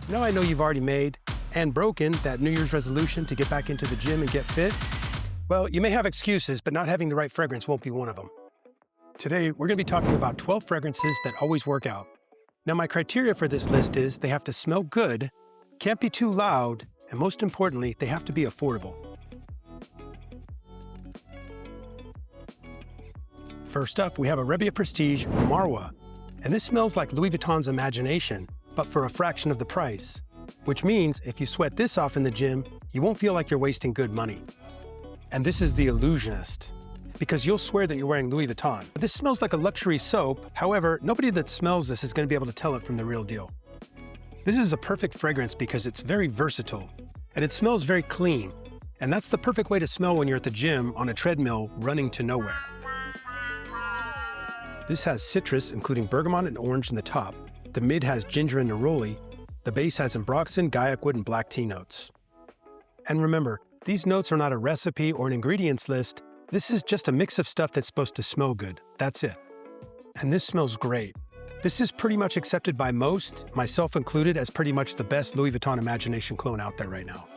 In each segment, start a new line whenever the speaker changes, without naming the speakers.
Now I know you've already made and broken that New Year's resolution to get back into the gym and get fit. Well, you may have excuses, but not having the right fragrance won't be one of them. Today, we're going to be talking about 12 fragrances that always work out. Now, my criteria for this list is they have to smell good, can't be too loud, and most importantly, they have to be affordable. First up, we have Arabiyat Prestige Marwa, and this smells like Louis Vuitton's imagination, but for a fraction of the price, which means if you sweat this off in the gym, you won't feel like you're wasting good money. And this is the Illusionist, because you'll swear that you're wearing Louis Vuitton. This smells like a luxury soap. However, nobody that smells this is going to be able to tell it from the real deal. This is a perfect fragrance because it's very versatile, and it smells very clean. And that's the perfect way to smell when you're at the gym on a treadmill running to nowhere. This has citrus, including bergamot and orange in the top. The mid has ginger and neroli. The base has ambroxan, gaiac wood, and black tea notes. And remember, these notes are not a recipe or an ingredients list. This is just a mix of stuff that's supposed to smell good. That's it. And this smells great. This is pretty much accepted by most, myself included, as pretty much the best Louis Vuitton Imagination clone out there right now.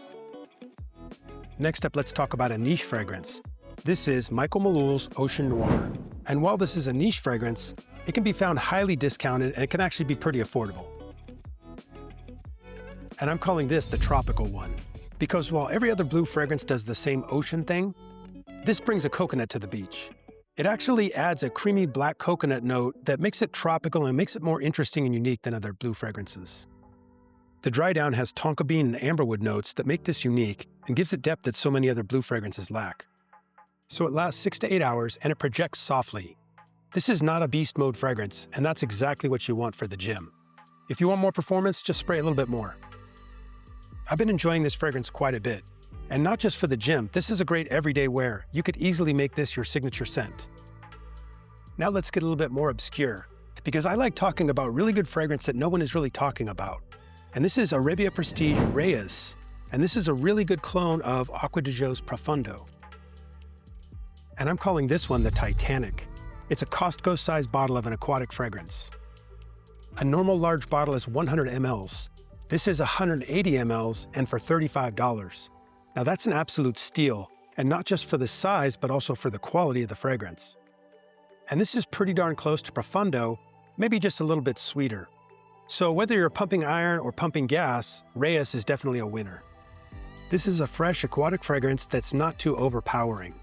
Next up, let's talk about a niche fragrance. This is Michael Malul's Ocean Noir. And while this is a niche fragrance, it can be found highly discounted and it can actually be pretty affordable. And I'm calling this the tropical one, because while every other blue fragrance does the same ocean thing, this brings a coconut to the beach. It actually adds a creamy black coconut note that makes it tropical and makes it more interesting and unique than other blue fragrances. The dry down has tonka bean and amberwood notes that make this unique and gives it depth that so many other blue fragrances lack. So it lasts 6 to 8 hours and it projects softly. This is not a beast mode fragrance, and that's exactly what you want for the gym. If you want more performance, just spray a little bit more. I've been enjoying this fragrance quite a bit. And not just for the gym, this is a great everyday wear. You could easily make this your signature scent. Now let's get a little bit more obscure, because I like talking about really good fragrance that no one is really talking about. And this is Arabiyat Prestige Raees, and this is a really good clone of Aqua de Jo's Profundo. And I'm calling this one the Titanic. It's a Costco-sized bottle of an aquatic fragrance. A normal large bottle is 100 mLs. This is 180 mLs and for $35. Now that's an absolute steal, and not just for the size, but also for the quality of the fragrance. And this is pretty darn close to Profundo, maybe just a little bit sweeter. So whether you're pumping iron or pumping gas, Raees is definitely a winner. This is a fresh aquatic fragrance that's not too overpowering.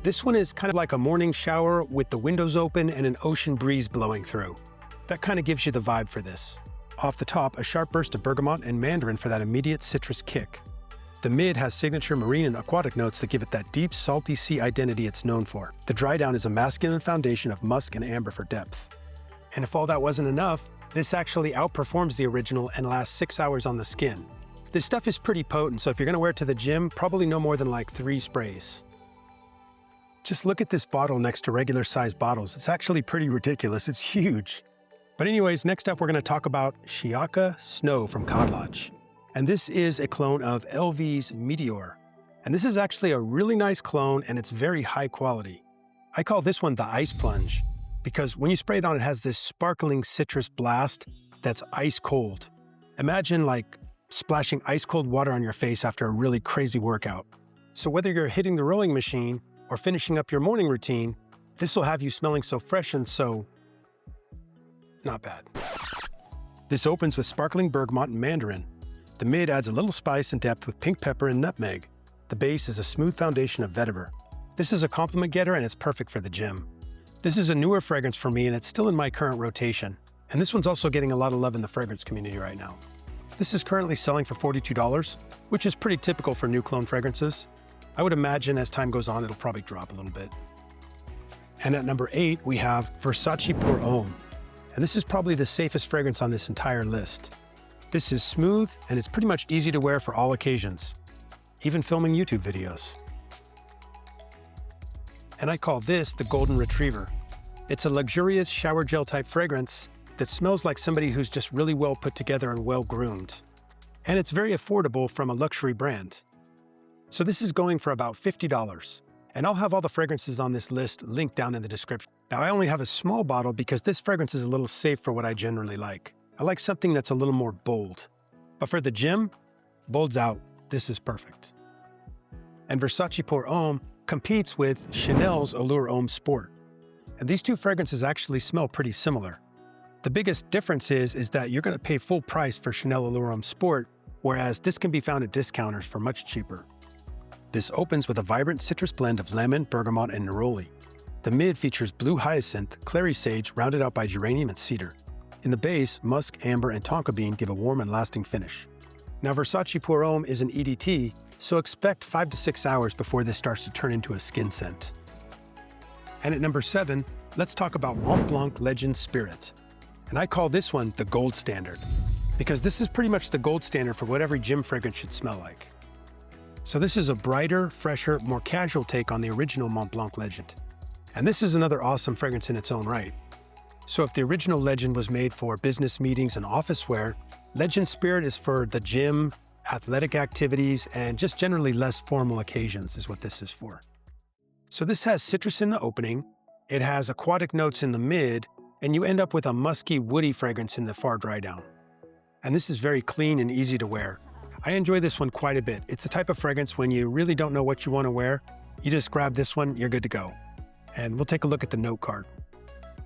This one is kind of like a morning shower with the windows open and an ocean breeze blowing through. That kind of gives you the vibe for this. Off the top, a sharp burst of bergamot and mandarin for that immediate citrus kick. The mid has signature marine and aquatic notes that give it that deep, salty sea identity it's known for. The dry down is a masculine foundation of musk and amber for depth. And if all that wasn't enough, this actually outperforms the original and lasts 6 hours on the skin. This stuff is pretty potent, so if you're going to wear it to the gym, probably no more than like 3 sprays. Just look at this bottle next to regular sized bottles. It's actually pretty ridiculous. It's huge. But anyways, next up we're going to talk about Shiyaaka Snow from Khadlaj. And this is a clone of LV's Meteor. And this is actually a really nice clone and it's very high quality. I call this one the Ice Plunge because when you spray it on, it has this sparkling citrus blast that's ice cold. Imagine like splashing ice cold water on your face after a really crazy workout. So whether you're hitting the rowing machine or finishing up your morning routine, this will have you smelling so fresh and so not bad. This opens with sparkling bergamot and mandarin. The mid adds a little spice and depth with pink pepper and nutmeg. The base is a smooth foundation of vetiver. This is a compliment getter and it's perfect for the gym. This is a newer fragrance for me and it's still in my current rotation. And this one's also getting a lot of love in the fragrance community right now. This is currently selling for $42, which is pretty typical for new clone fragrances. I would imagine as time goes on, it'll probably drop a little bit. And at number 8, we have Versace pour Homme. And this is probably the safest fragrance on this entire list. This is smooth and it's pretty much easy to wear for all occasions, even filming YouTube videos. And I call this the Golden Retriever. It's a luxurious shower gel type fragrance that smells like somebody who's just really well put together and well groomed. And it's very affordable from a luxury brand. So this is going for about $50. And I'll have all the fragrances on this list linked down in the description. Now I only have a small bottle because this fragrance is a little safe for what I generally like. I like something that's a little more bold. But for the gym, bolds out, this is perfect. And Versace Pour Homme competes with Chanel's Allure Homme Sport. And these two fragrances actually smell pretty similar. The biggest difference is that you're going to pay full price for Chanel Allure Homme Sport, whereas this can be found at discounters for much cheaper. This opens with a vibrant citrus blend of lemon, bergamot, and neroli. The mid features blue hyacinth, clary sage, rounded out by geranium and cedar. In the base, musk, amber, and tonka bean give a warm and lasting finish. Now, Versace Pour Homme is an EDT, so expect 5 to 6 hours before this starts to turn into a skin scent. And at number 7, let's talk about Montblanc Legend Spirit. And I call this one the gold standard, because this is pretty much the gold standard for what every gym fragrance should smell like. So this is a brighter, fresher, more casual take on the original Montblanc Legend. And this is another awesome fragrance in its own right. So if the original Legend was made for business meetings and office wear, Legend Spirit is for the gym, athletic activities, and just generally less formal occasions is what this is for. So this has citrus in the opening, it has aquatic notes in the mid, and you end up with a musky, woody fragrance in the far dry down. And this is very clean and easy to wear. I enjoy this one quite a bit. It's the type of fragrance when you really don't know what you want to wear, you just grab this one, you're good to go. And we'll take a look at the note card.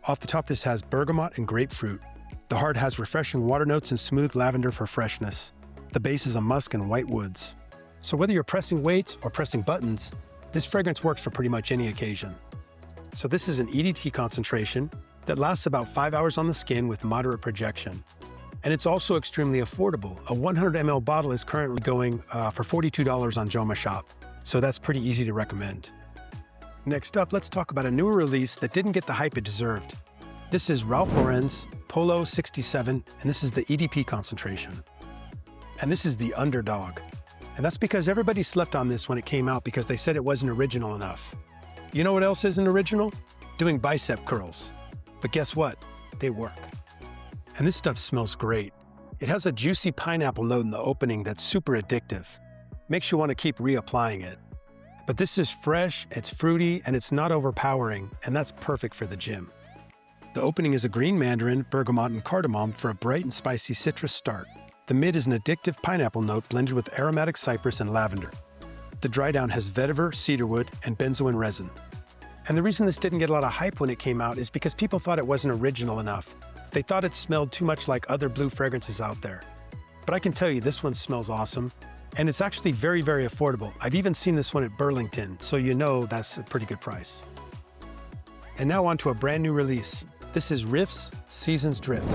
Off the top, this has bergamot and grapefruit. The heart has refreshing water notes and smooth lavender for freshness. The base is a musk and white woods. So whether you're pressing weights or pressing buttons, this fragrance works for pretty much any occasion. So this is an EDT concentration that lasts about 5 hours on the skin with moderate projection. And it's also extremely affordable. A 100 ml bottle is currently going for $42 on Joma Shop, so that's pretty easy to recommend. Next up, let's talk about a newer release that didn't get the hype it deserved. This is Ralph Lauren's Polo 67, and this is the EDP concentration. And this is the Underdog. And that's because everybody slept on this when it came out because they said it wasn't original enough. You know what else isn't original? Doing bicep curls. But guess what? They work. And this stuff smells great. It has a juicy pineapple note in the opening that's super addictive. Makes you want to keep reapplying it. But this is fresh, it's fruity, and it's not overpowering, and that's perfect for the gym. The opening is a green mandarin, bergamot, and cardamom for a bright and spicy citrus start. The mid is an addictive pineapple note blended with aromatic cypress and lavender. The dry down has vetiver, cedarwood, and benzoin resin. And the reason this didn't get a lot of hype when it came out is because people thought it wasn't original enough. They thought it smelled too much like other blue fragrances out there. But I can tell you this one smells awesome, and it's actually very, very affordable. I've even seen this one at Burlington, so you know that's a pretty good price. And now on to a brand new release. This is Riiffs Seasons Drift.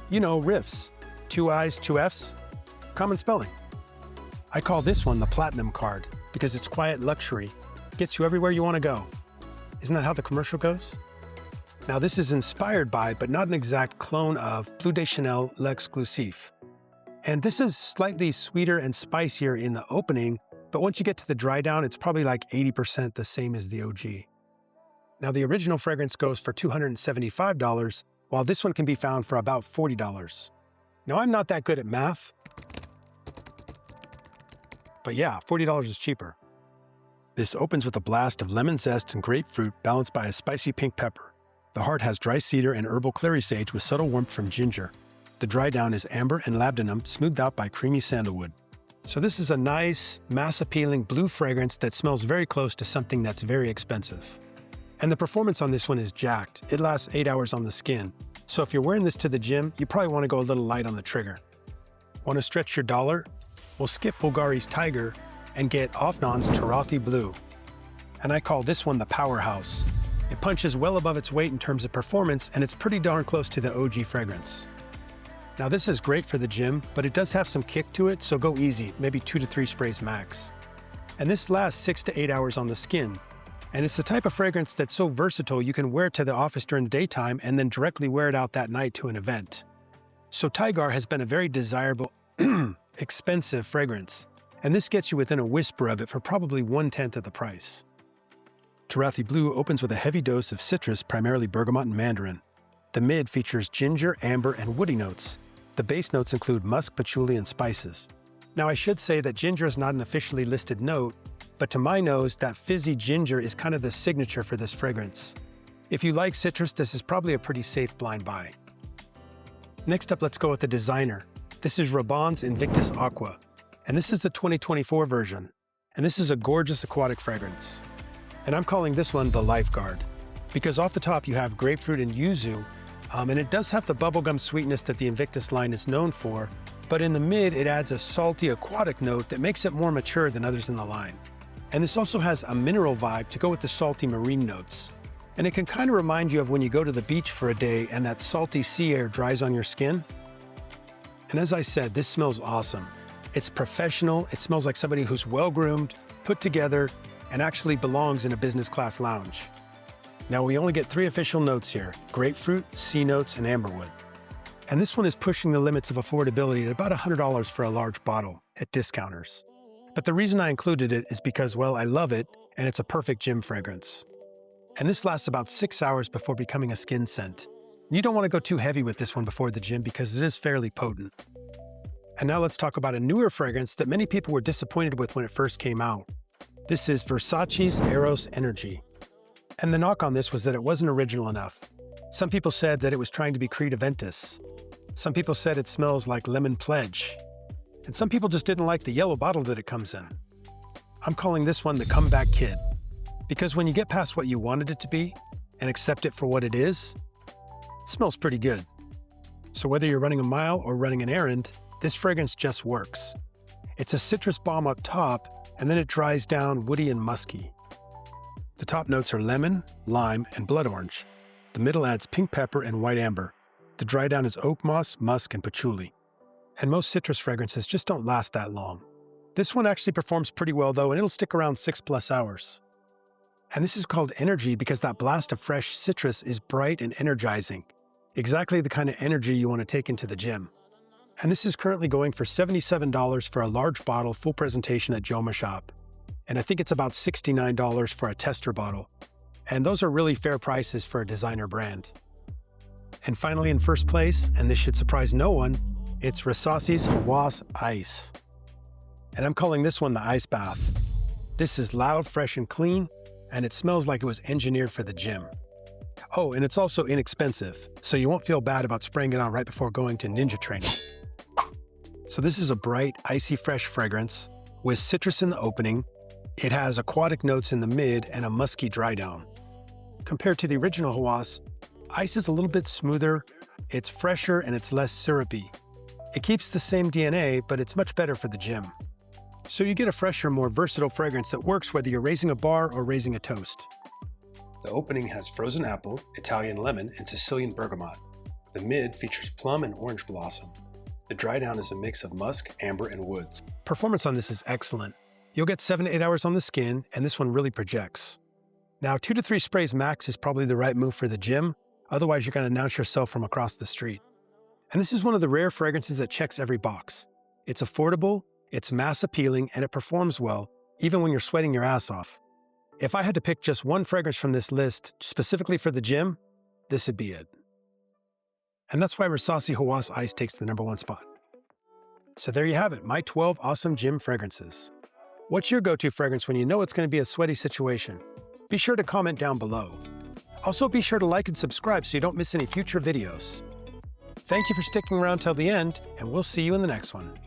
You know, Riiffs. 2 I's, 2 F's. Common spelling. I call this one the Platinum Card because it's quiet luxury. Gets you everywhere you want to go. Isn't that how the commercial goes? Now this is inspired by, but not an exact clone of, Bleu de Chanel L'Exclusif. And this is slightly sweeter and spicier in the opening, but once you get to the dry down, it's probably like 80% the same as the OG. Now the original fragrance goes for $275, while this one can be found for about $40. Now I'm not that good at math, but yeah, $40 is cheaper. This opens with a blast of lemon zest and grapefruit balanced by a spicy pink pepper. The heart has dry cedar and herbal clary sage with subtle warmth from ginger. The dry down is amber and labdanum smoothed out by creamy sandalwood. So this is a nice, mass-appealing blue fragrance that smells very close to something that's very expensive. And the performance on this one is jacked. It lasts 8 hours on the skin. So if you're wearing this to the gym, you probably want to go a little light on the trigger. Want to stretch your dollar? Well, skip Bulgari's Tiger and get Afnan's Turathi Blue. And I call this one the Powerhouse. It punches well above its weight in terms of performance, and it's pretty darn close to the OG fragrance. Now this is great for the gym, but it does have some kick to it, so go easy, maybe 2 to 3 sprays max. And this lasts 6 to 8 hours on the skin. And it's the type of fragrance that's so versatile you can wear it to the office during the daytime and then directly wear it out that night to an event. So Tiger has been a very desirable, expensive fragrance, and this gets you within a whisper of it for probably 1/10 of the price. Turathi Blue opens with a heavy dose of citrus, primarily bergamot and mandarin. The mid features ginger, amber, and woody notes. The base notes include musk, patchouli, and spices. Now I should say that ginger is not an officially listed note, but to my nose, that fizzy ginger is kind of the signature for this fragrance. If you like citrus, this is probably a pretty safe blind buy. Next up, let's go with the designer. This is Rabanne's Invictus Aqua, and this is the 2024 version. And this is a gorgeous aquatic fragrance. And I'm calling this one the Lifeguard, because off the top you have grapefruit and yuzu, and it does have the bubblegum sweetness that the Invictus line is known for, but in the mid it adds a salty aquatic note that makes it more mature than others in the line. And this also has a mineral vibe to go with the salty marine notes. And it can kind of remind you of when you go to the beach for a day and that salty sea air dries on your skin. And as I said, this smells awesome. It's professional, it smells like somebody who's well-groomed, put together, and actually belongs in a business class lounge. Now we only get 3 official notes here: grapefruit, sea notes, and amberwood. And this one is pushing the limits of affordability at about $100 for a large bottle at discounters. But the reason I included it is because, well, I love it, and it's a perfect gym fragrance. And this lasts about 6 hours before becoming a skin scent. You don't want to go too heavy with this one before the gym because it is fairly potent. And now let's talk about a newer fragrance that many people were disappointed with when it first came out. This is Versace's Eros Energy. And the knock on this was that it wasn't original enough. Some people said that it was trying to be Creed Aventus. Some people said it smells like Lemon Pledge. And some people just didn't like the yellow bottle that it comes in. I'm calling this one the Comeback Kid. Because when you get past what you wanted it to be and accept it for what it is, it smells pretty good. So whether you're running a mile or running an errand, this fragrance just works. It's a citrus bomb up top, and then it dries down woody and musky. The top notes are lemon, lime, and blood orange. The middle adds pink pepper and white amber. The dry down is oak moss, musk, and patchouli. And most citrus fragrances just don't last that long. This one actually performs pretty well though, and it'll stick around 6+ hours. And this is called Energy because that blast of fresh citrus is bright and energizing. Exactly the kind of energy you want to take into the gym. And this is currently going for $77 for a large bottle full presentation at Joma Shop. And I think it's about $69 for a tester bottle. And those are really fair prices for a designer brand. And finally in first place, and this should surprise no one, it's Versace's Hawass Ice. And I'm calling this one the Ice Bath. This is loud, fresh, and clean, and it smells like it was engineered for the gym. Oh, and it's also inexpensive, so you won't feel bad about spraying it on right before going to ninja training. So this is a bright, icy fresh fragrance with citrus in the opening. It has aquatic notes in the mid and a musky dry down. Compared to the original Hawass, Ice is a little bit smoother, it's fresher, and it's less syrupy. It keeps the same DNA, but it's much better for the gym. So you get a fresher, more versatile fragrance that works whether you're raising a bar or raising a toast. The opening has frozen apple, Italian lemon, and Sicilian bergamot. The mid features plum and orange blossom. The dry down is a mix of musk, amber, and woods. Performance on this is excellent. You'll get 7 to 8 hours on the skin, and this one really projects. Now, 2 to 3 sprays max is probably the right move for the gym, otherwise you're going to announce yourself from across the street. And this is one of the rare fragrances that checks every box. It's affordable, it's mass appealing, and it performs well, even when you're sweating your ass off. If I had to pick just one fragrance from this list, specifically for the gym, this would be it. And that's why Versace Hawass Ice takes the #1 spot. So there you have it, my 12 awesome gym fragrances. What's your go-to fragrance when you know it's going to be a sweaty situation? Be sure to comment down below. Also be sure to like and subscribe so you don't miss any future videos. Thank you for sticking around till the end, and we'll see you in the next one.